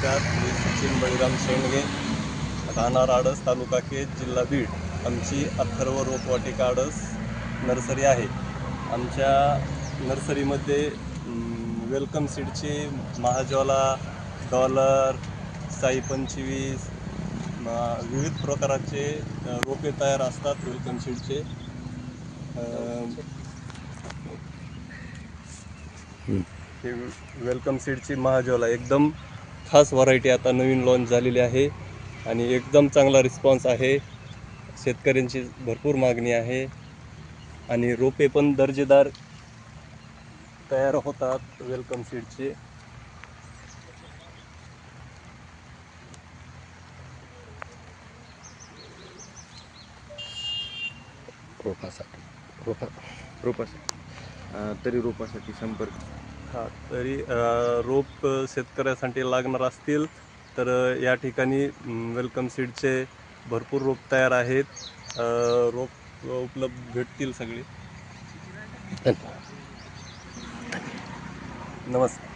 नमस्कार, मी सचिन बळीराम शेंडगे, राहणार आडस, तालुका केज, जिल्हा बीड. आमची अथर्व रोपवाटिका आडस नर्सरी आहे. आमच्या नर्सरीमध्ये वेलकम सीडचे महाज्वाला, डॉलर, साई 25 विविध प्रकारचे रोपे तयार असतात. वेलकम सीडचे हे वेलकम सीडची महाज्वाला एकदम खास व्हरायटी आता नवीन लॉन्च झालेली आहे आणि एकदम चांगला रिस्पॉन्स आहे. शेतकऱ्यांची भरपूर मागणी आहे आणि रोपे पण दर्जेदार तयार होतात वेलकम सीडचे. रोपासाठी संपर्क. तरी रोप शेतकऱ्यासाठी लागणार असतील तर या ठिकाणी वेलकम सीडचे भरपूर रोप तयार आहेत. रोप उपलब्ध भेटतील सगळे. नमस्कार.